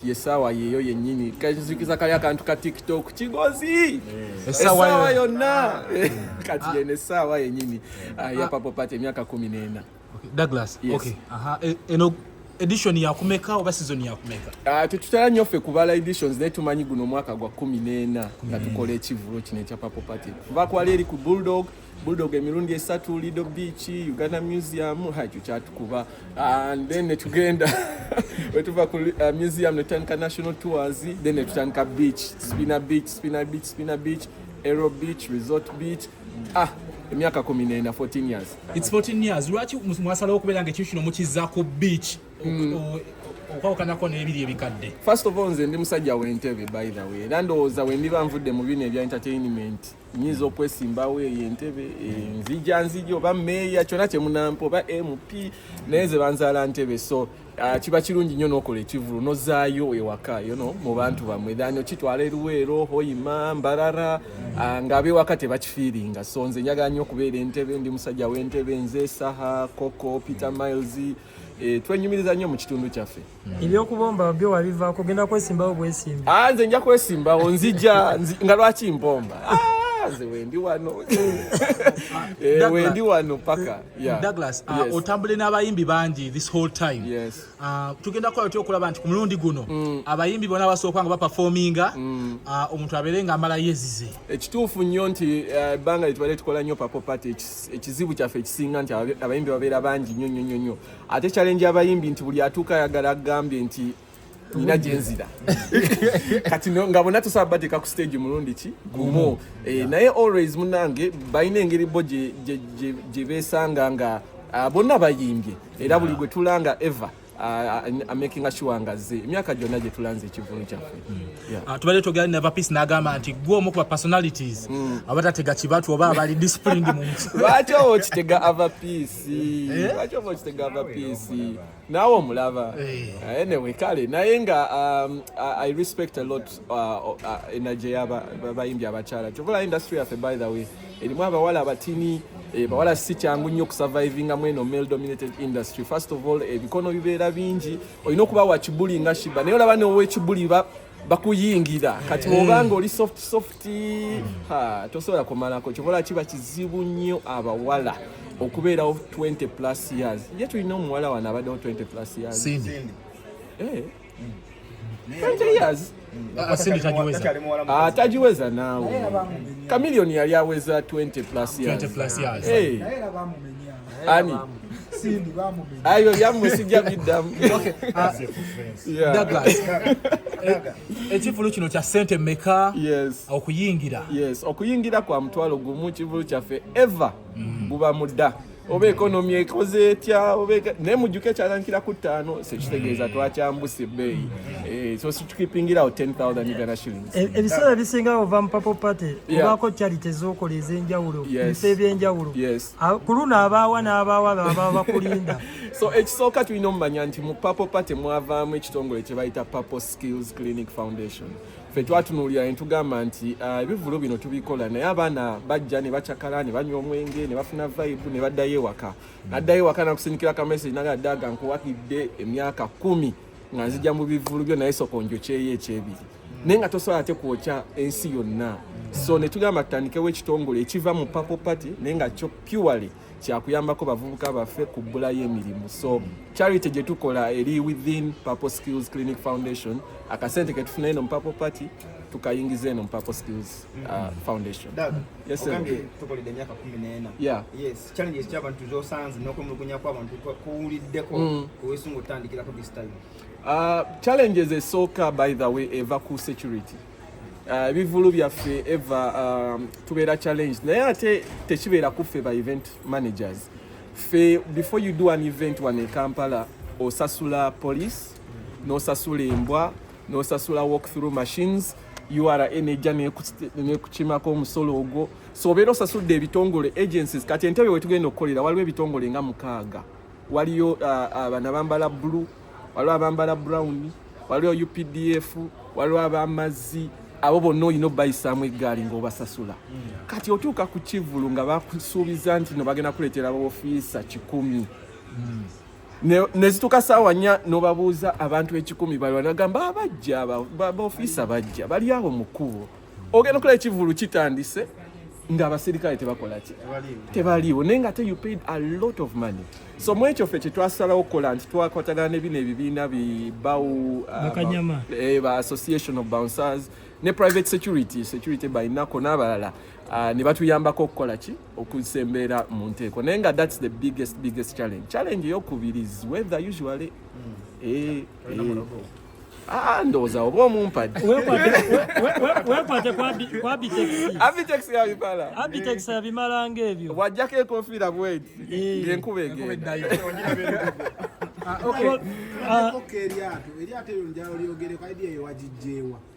yesawa yeyo yennyini kazikiza kali akantu ka TikTok kigozi esawa yonna kati yene sawa yennyini ya Purple Party emyaka 14. Okay, Douglas. Yes. Okay. Eno edition ya kumeka oba season ya kumeka? Tutala nnyo ffe kubala editions naye tumanyi guno mwaka gwa 14 nga tukola ekivulo kino ekya Purple Party. Bakwali eri ku Bulldog emirundi 3 Lido Beach, Uganda Museum, hacho kyatukuba. And then netugenda wetuva ku museum netandika national tours, then netandika beach, Spina Beach, Aero Beach, Resort Beach. Emyaka 14, 14 years. It's 14 years. Lwaki mwasala okubeera nga ekyo kino mukiza ku beach? Okwakanako n'ebiri ebikadde. First of all, nze ndi musajja w'entebe by the way. Era ndowooza we ndiba nvudde mu bino ebya entertainment nyinza okwesimbawo eyo entebe nzija oba meeya kyonna kye munampa oba MP naye ze banzaala ntebe. So kiba kirungi nnyo n'okola ekivulu nozaayo ewaka mu bantu bamwe then okitwala eruweero Hoima Mbarara ng'ab'ewaka tebakifiiringa. So nze njagala nnyo okubeera entebe, ndi musajja w'entebe, nze Saha Koko Peter Miles twenyumiriza nnyo mu kitundu kyaffe. Ebyokubomba byo wabivaako genda kwesimbawo bwesimba? Nze nja kwesimbawo nzija nga lwaki mbomba nze wendi wano wendi wano paka. Douglas, otambule n'abayimbi bangi this whole time. Yes. Tugenda kwa yoti okulaba nti ku mulundi guno abayimbi bona basooka nga baperforminga omuntu abeere nga amala yezize. Ekituufu nnyo nti ebbanga litubadde tukola nnyo Purple Party ekizibu kyaffe ekisinga nti abayimbi babeera bangi nnyo. Ate challenge abayimbi nti buli atuuka ayagala agambye nti nina gyenzira kati nga bonna tusaba bateeka ku stage mulundi ki gumu naye always munange balina engeri bo gye beesanga nga bonna bayimbye era buli gwe tulanga ever making sure nga ze emyaka gyonna gye tulanze ekivulu kyaffe. Tubadde togera Never Peace n'agamba nti gwe omu ku personalities abatatega kibatu oba abali disciplined mu nsi. Lwaki okitega Ava Peace? Lwaki okitega Ava Peace? Naawe omulaba. Anyway, kale naye nga I respect a lot energy y'abayimbi abakyala. Kyovula industry yaffe by the way erimu abawala abatini bawala si kyangu nnyo okusurvivinga mu eno male dominated industry. First of all ebikono bibeera bingi, olina okuba wa kibuli nga Shiba naye olaba n'ow'ekibuli bakuyingira kati obanga oli soft tosobola kumalako. Kyobola kiba kizibu nnyo abawala okubeerawo 20 plus years. Ye tulina omuwala wano abaddewo 20 plus years. Cindy. 20 years. Cindy tajiweza. Tajiweza naawe. Chameleone yali aweza 20 plus years. 20 plus years. Ani. Cindy bamumenya. Ayo yamusijja biddamu. Okay. Douglas. Ekivulu kino kya sente mmeka? Yes. Okuyingira. Yes, okuyingira kwa mutwalo gumu kivulu kyaffe ever buba mudda. Oba ekonomi ekoze etya ne mujjuke kyalankira ku 5 sekitegeeza twakyambuse ebbeeyi. So tukipingira 10,000 Uganda shillings. Ebiseera bisinga ova mu Purple Party obaako charity ez'okola ez'enjawulo ebifo ebyenjawulo. Ku luno abaawa n'abaawala ababa bakulinda. So ekisooka tulina omumanya nti mu Purple Party mwavaamu ekitongole kye bayita Purple Skills Clinic Foundation. Ffe twatunuulira ne tugamba nti ebivulu bino tubikola naye abaana bajja ne bacakala ne banywa omwenge ne bafuna vibe ne baddayo ewaka. Naddayo ewaka nakusindikira ka message nagaddaga nkuwakidde emyaka 10 nga nzija mu bivulu byo naye sokonjo kyeyo ekyebiri. Naye nga tosobola ate kwokya ensi yonna. So ne tugamba tutandikewo ekitongole ekiva mu Purple Party naye nga kyo purely kyakuyambako bavubuka baffe kubbulayo emirimu. So charity gye tukola eri within Purple Skills Clinic Foundation. Akasente ke tufuna eno mu Purple Party tukayingiza eno mu Purple Skills Foundation. Yes sir. Tukolide emyaka 14. Yes, challenges ky'abantu zosanze n'okumulugunya kw'abantu kuwuliddeko kuwesungu otandikirako this time. Challenges esooka by the way eva ku security. Bivulu byaffe eva tubeera challenge naye ate tekibeera kuffe ba event managers. Fe before you do an event wane Kampala osasula police, nosasula embwa, nosasula walk through machines, URA energy ne kuchimako omusolo ogwo. So obeera osasudde ebitongole agencies kati entebe we tugenda okukolera waliwo ebitongole nga 6. Waliyo abana bambala blue, waliwo abambala brown, waliwo UPDF, waliwo abamazzi. Abo bonna olina bayisaamu eggaali ng'obasasula. Kati otuuka ku kivulu nga bakusuubiza nti no bagenda kuleetera abaofiisa 10. ne zituka saawa 4 n'obabuuza abantu 10 bali wanagamba abajja abaofiisa bajja bali awo mu kkubo ogenda okola ekivulu kitandise ng'abaserikale tebakola ki tebaliiwo naye nga you paid a lot of money so mu ekyo ffe kyetwasalawo okukola nti twakwatagana ne bino ebibiina bibawu ba association of bouncers ne private security bainako n'abalala ne batuyambako okukola ki okusembeera mu nteeko naye nga that's the biggest challenge eyokubiri is weather usually ndowooza oba omumpadde wekwate kwa Abitex yabimala Abitex yabimala ng'ebyo wajjako enkofiira bweti ng'enkuba egenda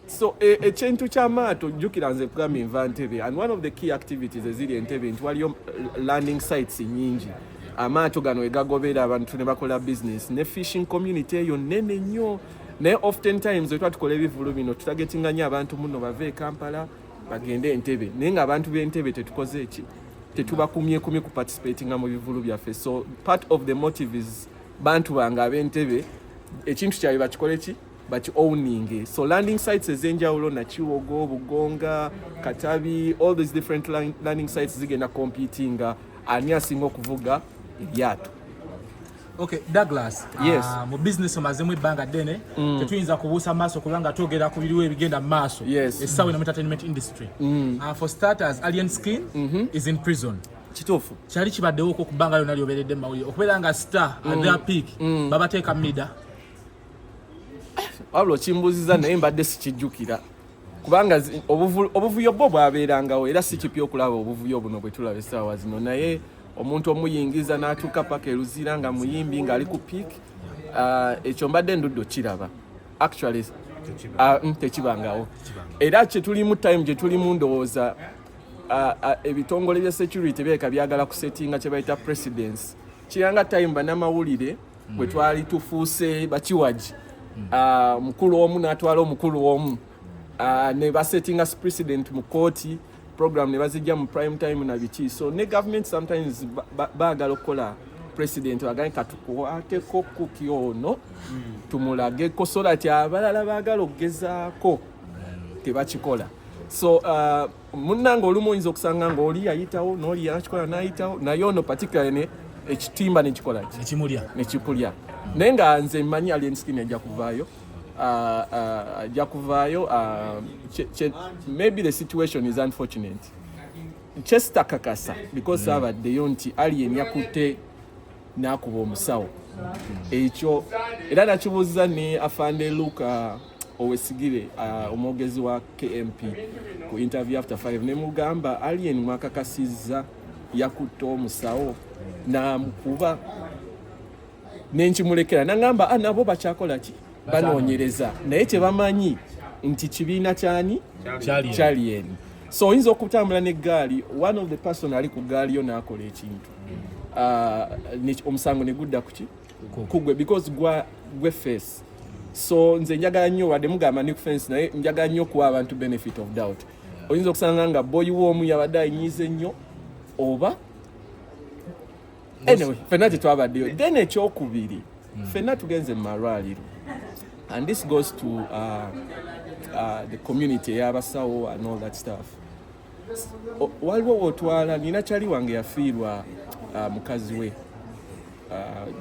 so ekintu ky'amaato jjukira nze kugamba nva Ntebe and one of the key activities eziri Entebbe nti waliyo landing sites nyingi amaato gano egagobera abantu ne bakola business ne fishing community eyo nene nnyo naye often times wetwa tukola ebivulu bino tutagetinganya abantu muno bave e Kampala bagende Entebbe naye nga abantu b'Entebbe tetukoze eki tetubakumye ku participatinga mu bivulu byaffe so part of the motive is bantu bange ab'Entebbe ekintu kyabwe bakikole ki baki owning so landing sites ezenjawulo Nakiwogo Bugonga Katabi all these different landing sites zigenda competing ani asinga okuvuga eryato. Okay, Douglas. Yes. Mu business omazemu ebbanga ddene tetuyinza kubuusa maaso kubanga twogera ku biriwo ebigenda maaso. Yes. Essawa in the entertainment industry. For starters, Alien Skin is in prison. Kituufu. Kyali kibaddewo okubbanga lyonna lyoberedde mu mawulire okubeera nga star at their peak babateeka mida. Wabula okimbuuziza naye mbadde sikijjukira kubanga obuvuyo bwo bwabeerangawo era si kipya okulaba obuvuyo buno bwe tulaba essaawa zino naye omuntu omuyingiza n'atuuka paka eruzira nga muyimbi ng'ali ku peak ekyo mbadde ndudde okiraba actually tekibangawo era kyetulimu time gye tulimu ndowooza ebitongole bya security beeka byagala kusetinga kye bayita precedence kiranga time bannamawulire bwe twali tufuuse bakiwaji mukulu omu n'atwala omukulu omu ne basettinga precedent mu kooti program ne bazijja mu prime time na biki so ne government sometimes baagala okukola president baganye katukwateko kuki ono tumulageko so that abalala baagala okugezaako tebakikola so munnanga olumu oyinza okusanga ng'oli yayitawo n'oli yakikola n'ayitawo naye ono particularly ekitimba nekikola nekipulya naye nga nze mmanyi Alien Skin ajja kuvaayo maybe the situation is unfortunate kyesitakakasa because abaddeyo nti Alien yakutte n'akuba omusawo ekyo era nakibuuziza ne afande Luka Owesigire omwogezi wa KMP ku interview after 5 ne mugamba Alien mwakakasizza yakutte omusawo n'amukuba nenkimulekera nangamba nabo bakyakola ki banoonyereza naye kyebamanyi nti kibiina kyani Alien so oyinza okutambula n'eggaali one of the person ali ku gaali yo n'akola ekintu omusango ne gudda kuki kugwe because gwe face so nze njagala nnyo wadde mugamba ni ku fence naye njagala nnyo kuwa abantu benefit of doubt oyinza okusanga nga boyi w'omu yabadde ayinyize nnyo oba anyway fenna tetwabaddeyo then ekyokubiri fenna tugenze mu malwaliro and this goes to the community y'abasawo and all that stuff waliwo wotwala nina kyali wange yafiirwa mukazi we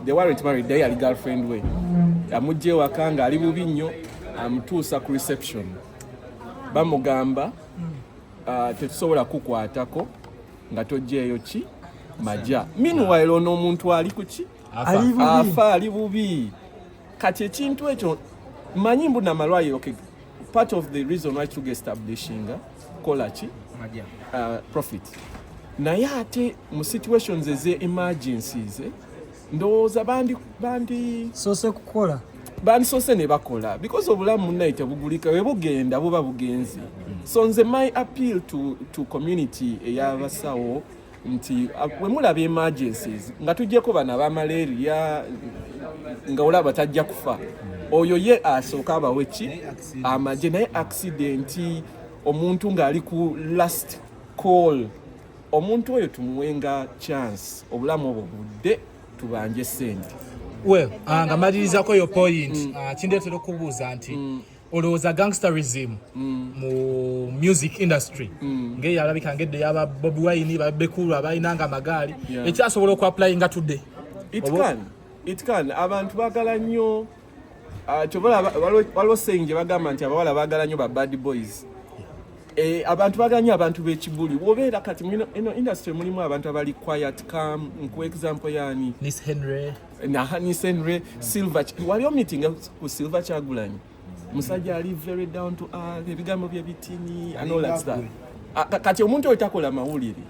they weren't married they yali girlfriend we amujje waka nga ali bubi nnyo amutuusa ku reception bamugamba tetusobola kukwatako nga tojjeeyo ki maja meanwhile ono omuntu ali kuki afa ali bubi kati ekintu ekyo manyi mbu namalwaliro okay part of the reason why to establishing kola ki profit naye ate mu situations eze emergencies ndowooza bandi sose kukola bandisose ne bakola because obulamu munnaye tebugulika we bugenda buba bugenzi so nze my appeal to community ey'abasawo nti we mulaba emergencies nga tujjeko bana ba malaria nga olaba tajja kufa oyo ye asooka abawe ki amagye naye accident omuntu ng'ali ku last call omuntu oyo tumuwenga chance obulamu obwo budde tubanje sente well nga malirizaako yo point kindeetera okubuuza nti olowooza gangsterism mu music industry ng'eyalabika ng'edde yaba Bobi Wine babekulu abalinanga amagaali ekyasobola okuapplyinga today. It can. Abantu baagala nnyo waliwo saying gye bagamba nti abawala baagala nnyo ba bad boys. Abantu baagala nnyo abantu b'ekibuli. Wobeera kati ino industry mulimu abantu abali quiet calm. Nku example yani Miss Henry Silver. Waliwo meeting ku Silver Kyagulanyi. Musajja ali very down to earth, ebigambo bye bitini and all that stuff. Kati omuntu otakola mawulire.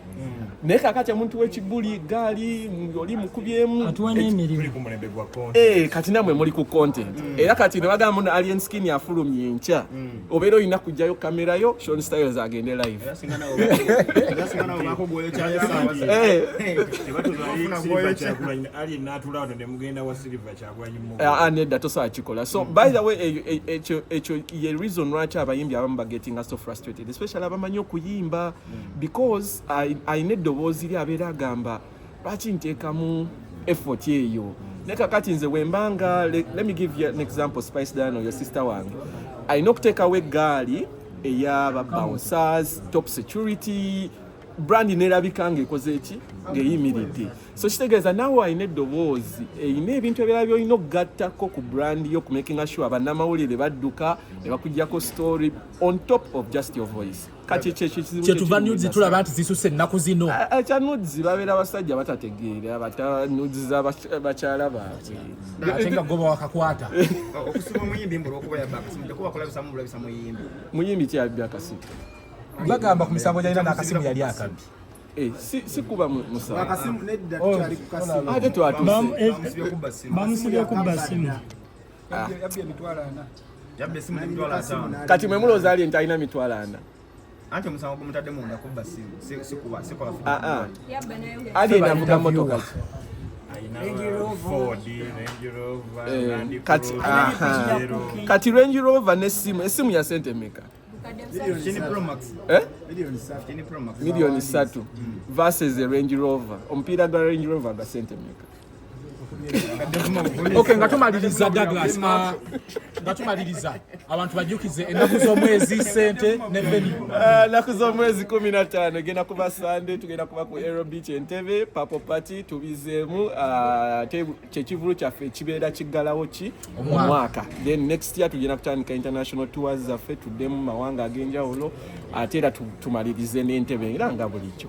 Naye kakati omuntu w'ekibuli gaali oli mukubyemu atuwanya emirimu kati namwe muli ku content era kati ne bagamba muno alien skin yafulumye enkya obeera olina kujjayo kamera yo Sean Styles agende live nedda tosobola kikola. So by the way ekyo ye reason lwaki abayimbi abamu bagetting so frustrated, especially abamanyi okuyimba, because ayina eddoboozi ly abeera agamba lwaki nteekamu effort eyo. Ne kakati nze wembanga, let me give you an example, Spice Diana, your sister wange, ayina okuteekawo eggaali ey'aba bouncers, top security, brand nerabika ng'ekoze eki ng'eyimiridde. So kitegeeza naawe ayina eddoboozi eyina ebintu ebirala by'olina okugattako ku brand yo okumakinga sure bannamawulire badduka ne bakuggyako story on top of just your voice. Kati kyetuva nudes tulaba nti zisusse ennaku zino. Ekya nudes babeera basajja batategeera bata nudes z'abakyala baabwe ate nga goba wakakwata okusiba omuyimbi mbula okuba yabakasimu tekuba kulabisamu bulabisa muyimbi muyimbi kyabbi akasimu bagamba ku misango gyalina n'akasimu yali akabi. Si kuba musango akasimu nedda tukyali ku kasimu ate bamusibye kubba simu yabye emitwalo 4 yabye esimu emitwalo 5 kati mwe mulowooza ali nti alina emitwalo 4 anti omusango gumutadde munda kubba simu sikuba ali enavuga motoka kati Range Rover n'essimu ya sente meka? Milioni 3 versus a Range Rover. Omupiira gwa Range Rover gwa sente meka? Okay, nga tumaliriza Douglas, nga tumaliriza abantu bajjukize ennaku z'omwezi sente ne venue. Ennaku z'omwezi 15 egenda kuba Sunday, tugenda kuba ku Aero Beach Entebbe Purple Party, tubizeemu kyekivulu kyaffe ekibeera kiggalawo ki omwaka. Then next year tugenda kutandika international tours zaffe tuddemu mu mawanga ag'enjawulo ate era tumalirize n'Entebbe era nga bulijjo.